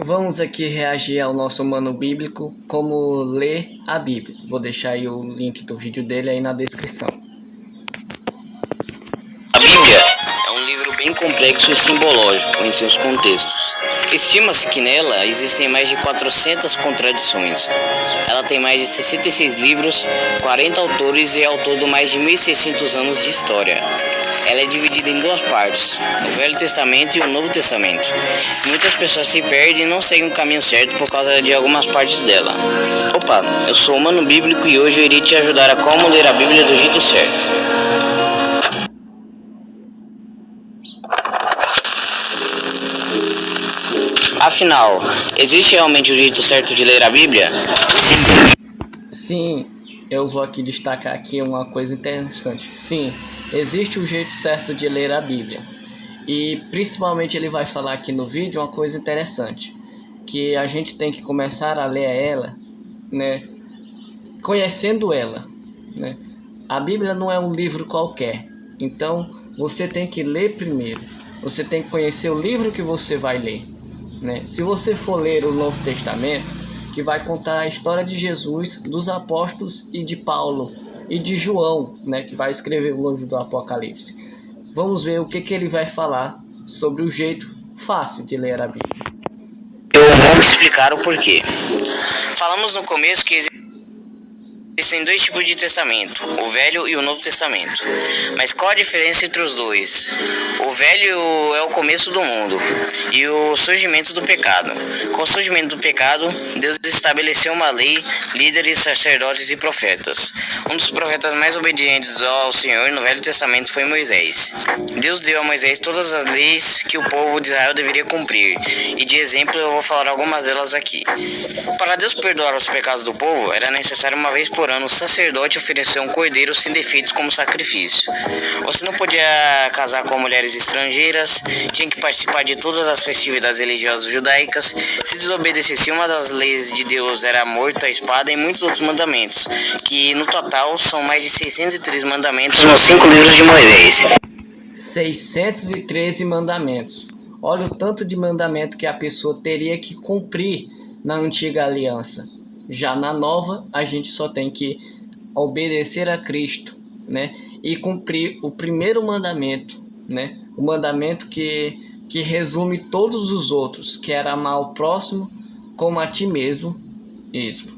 Vamos aqui reagir ao nosso mano bíblico, como ler a Bíblia. Vou deixar aí o link do vídeo dele aí na descrição. A Bíblia é um livro bem complexo e simbológico em seus contextos. Estima-se que nela existem mais de 400 contradições. Ela tem mais de 66 livros, 40 autores e é ao todo mais de 1.600 anos de história. Ela é dividida em duas partes, o Velho Testamento e o Novo Testamento. Muitas pessoas se perdem e não seguem o caminho certo por causa de algumas partes dela. Opa, eu sou o Mano Bíblico e hoje eu irei te ajudar a como ler a Bíblia do jeito certo. Afinal, existe realmente o jeito certo de ler a Bíblia? Sim, eu vou aqui destacar aqui uma coisa interessante. Sim, existe o jeito certo de ler a Bíblia. E principalmente ele vai falar aqui no vídeo uma coisa interessante, que a gente tem que começar a ler ela, né, conhecendo ela, né? A Bíblia não é um livro qualquer. Então, você tem que ler primeiro. Você tem que conhecer o livro que você vai ler, né? Se você for ler o Novo Testamento, que vai contar a história de Jesus, dos apóstolos e de Paulo e de João, né, que vai escrever o livro do Apocalipse. Vamos ver o que ele vai falar sobre o jeito fácil de ler a Bíblia. Eu vou explicar o porquê. Falamos no começo que existem dois tipos de testamento, o Velho e o Novo Testamento. Mas qual a diferença entre os dois? O Velho é o começo do mundo e o surgimento do pecado. Com o surgimento do pecado, Deus estabeleceu uma lei, líderes, sacerdotes e profetas. Um dos profetas mais obedientes ao Senhor no Velho Testamento foi Moisés. Deus deu a Moisés todas as leis que o povo de Israel deveria cumprir. E de exemplo eu vou falar algumas delas aqui. Para Deus perdoar os pecados do povo, era necessário uma vez por ano o sacerdote oferecer um cordeiro sem defeitos como sacrifício. Você não podia casar com mulheres estrangeiras, tinha que participar de todas as festividades religiosas judaicas. Se desobedecesse uma das leis de Deus, era morto à espada, e muitos outros mandamentos, que no total são mais de 613 mandamentos nos 5 livros de Moisés. 613 mandamentos. Olha o tanto de mandamento que a pessoa teria que cumprir na antiga aliança. Já na nova, a gente só tem que obedecer a Cristo, né? E cumprir o primeiro mandamento, né? O mandamento que resume todos os outros, que era amar o próximo como a ti mesmo. Isso.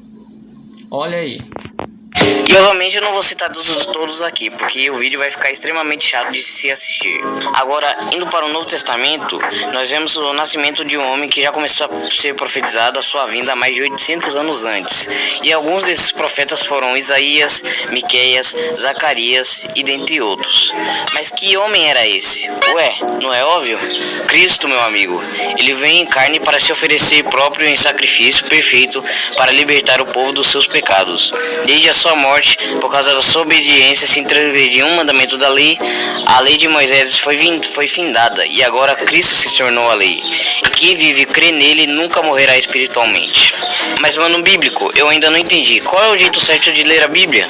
Olha aí. E obviamente eu não vou citar todos aqui, porque o vídeo vai ficar extremamente chato de se assistir. Agora, indo para o Novo Testamento, nós vemos o nascimento de um homem que já começou a ser profetizado a sua vinda há mais de 800 anos antes. E alguns desses profetas foram Isaías, Miqueias, Zacarias e dentre outros. Mas que homem era esse? Ué, não é óbvio? Cristo, meu amigo. Ele veio em carne para se oferecer próprio em sacrifício perfeito para libertar o povo dos seus pecados. Desde a sua morte, por causa da sua obediência, se transgrediu um mandamento da lei, a lei de Moisés foi findada, e agora Cristo se tornou a lei. E quem vive e crê nele nunca morrerá espiritualmente. Mas, mano bíblico, eu ainda não entendi. Qual é o jeito certo de ler a Bíblia?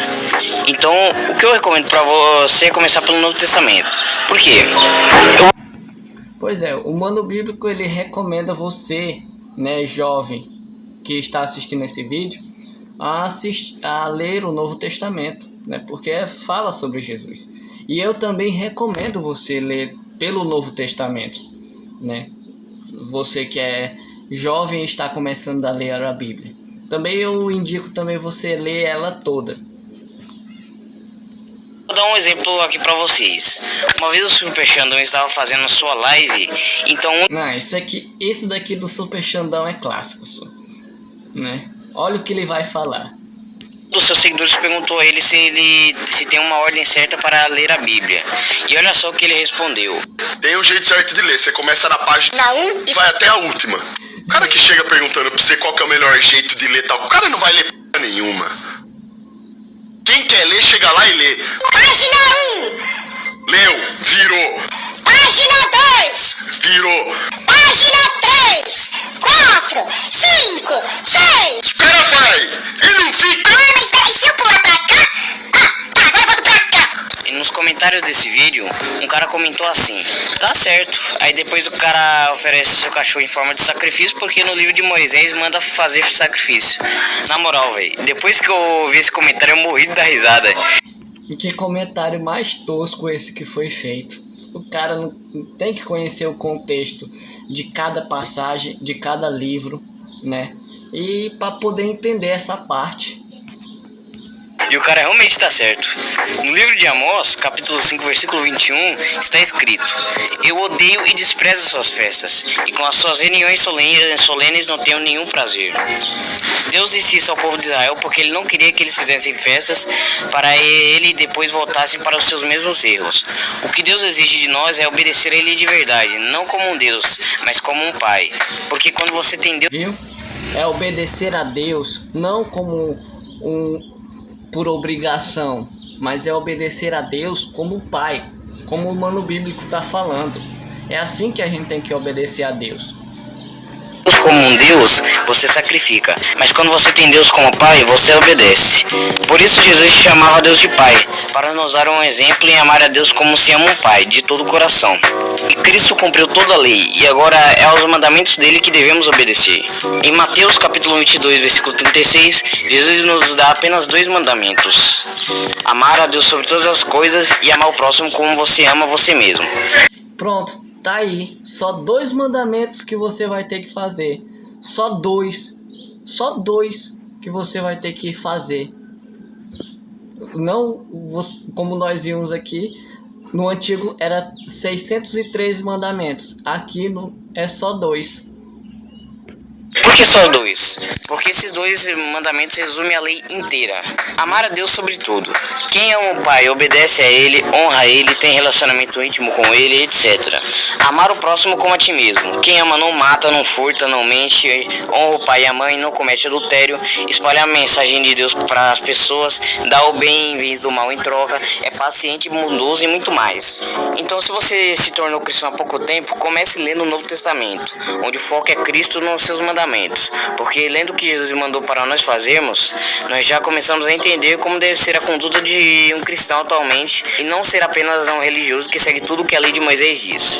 Então, o que eu recomendo pra você é começar pelo Novo Testamento. Por quê? Pois é, o mano bíblico ele recomenda você, né, jovem, que está assistindo esse vídeo, a ler o Novo Testamento, né? Porque fala sobre Jesus. E eu também recomendo você ler pelo Novo Testamento, né? Você que é jovem e está começando a ler a Bíblia. Também eu indico também você ler ela toda. Vou dar um exemplo aqui pra vocês. Uma vez o Super Xandão estava fazendo sua live, então... Não, esse daqui do Super Xandão é clássico, só, né? Olha o que ele vai falar. Um dos seus seguidores perguntou a ele se tem uma ordem certa para ler a Bíblia. E olha só o que ele respondeu. Tem um jeito certo de ler. Você começa na página 1 e vai até a última. O cara que chega perguntando pra você qual que é o melhor jeito de ler tal, o cara não vai ler p*** nenhuma. Quem quer ler, chega lá e lê. Página 1. Leu, virou. Página 2. Virou. Página 3. 4. 5. 6. Espera, vai. Ele não fica. Ah, mas peraí, se eu pular pra cá... Ah, tá, agora eu volto pra cá. E nos comentários comentários desse vídeo, um cara comentou assim: tá certo. Aí depois o cara oferece seu cachorro em forma de sacrifício, porque no livro de Moisés manda fazer sacrifício. Na moral, velho, depois que eu vi esse comentário eu morri de dar risada. E que comentário mais tosco esse que foi feito. O cara não tem que conhecer o contexto de cada passagem, de cada livro, né? E para poder entender essa parte. E o cara realmente está certo. No livro de Amós, capítulo 5, versículo 21, está escrito: eu odeio e desprezo suas festas, e com as suas reuniões solenes não tenho nenhum prazer. Deus disse isso ao povo de Israel porque ele não queria que eles fizessem festas para ele depois voltassem para os seus mesmos erros. O que Deus exige de nós é obedecer a ele de verdade, não como um Deus, mas como um pai. Porque quando você tem Deus... Viu? É obedecer a Deus, não como por obrigação, mas é obedecer a Deus como um pai, como o mano bíblico está falando. É assim que a gente tem que obedecer a Deus. Como um Deus, você sacrifica, mas quando você tem Deus como pai, você obedece. Por isso Jesus chamava Deus de pai, para nos dar um exemplo em amar a Deus como se ama um pai, de todo o coração. E Cristo cumpriu toda a lei, e agora é aos mandamentos dele que devemos obedecer. Em Mateus capítulo 22, versículo 36, Jesus nos dá apenas 2 mandamentos: amar a Deus sobre todas as coisas e amar o próximo como você ama você mesmo. Pronto, tá aí. Só 2 mandamentos que você vai ter que fazer. Só dois que você vai ter que fazer. Não, como nós vimos aqui, no antigo era 613 mandamentos. Aqui é só 2. Por que só 2? Porque esses 2 mandamentos resumem a lei inteira. Amar a Deus sobre tudo. Quem ama o pai obedece a ele, honra ele, tem relacionamento íntimo com ele, etc. Amar o próximo como a ti mesmo. Quem ama não mata, não furta, não mente, honra o pai e a mãe, não comete adultério, espalha a mensagem de Deus para as pessoas, dá o bem em vez do mal em troca, é paciente, bondoso e muito mais. Então, se você se tornou cristão há pouco tempo, comece lendo o Novo Testamento, onde o foco é Cristo nos seus mandamentos. Porque lendo o que Jesus mandou para nós fazermos, nós já começamos a entender como deve ser a conduta de um cristão atualmente e não ser apenas um religioso que segue tudo o que a lei de Moisés diz.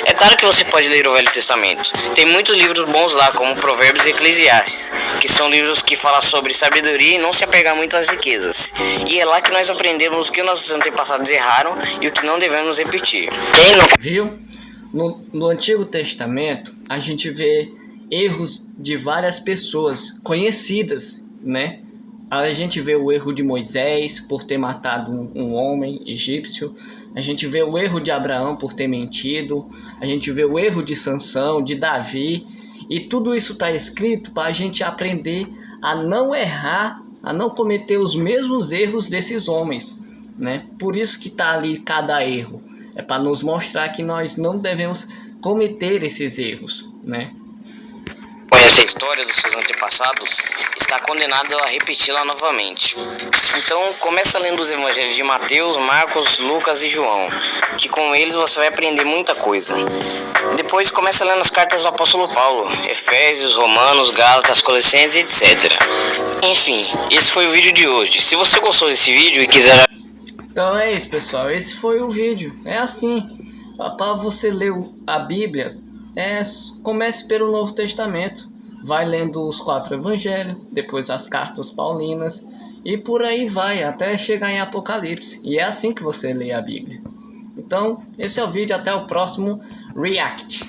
É claro que você pode ler o Velho Testamento. Tem muitos livros bons lá, como Provérbios e Eclesiastes, que são livros que falam sobre sabedoria e não se apegar muito às riquezas. E é lá que nós aprendemos o que nossos antepassados erraram e o que não devemos repetir. Quem não... Viu? No Antigo Testamento, a gente vê erros de várias pessoas conhecidas, né? A gente vê o erro de Moisés por ter matado um homem egípcio. A gente vê o erro de Abraão por ter mentido. A gente vê o erro de Sansão, de Davi. E tudo isso está escrito para a gente aprender a não errar, a não cometer os mesmos erros desses homens, né? Por isso que está ali cada erro. É para nos mostrar que nós não devemos cometer esses erros, né? Conhece a história dos seus antepassados, está condenado a repeti-la novamente. Então começa lendo os evangelhos de Mateus, Marcos, Lucas e João, que com eles você vai aprender muita coisa. Depois começa lendo as cartas do apóstolo Paulo, Efésios, Romanos, Gálatas, Colossenses, etc. Enfim, esse foi o vídeo de hoje. Se você gostou desse vídeo e quiser... Então é isso, pessoal, esse foi o vídeo. É assim, para você ler a Bíblia, comece pelo Novo Testamento, vai lendo os 4 evangelhos, depois as cartas paulinas e por aí vai, até chegar em Apocalipse. E é assim que você lê a Bíblia. Então, esse é o vídeo, até o próximo React.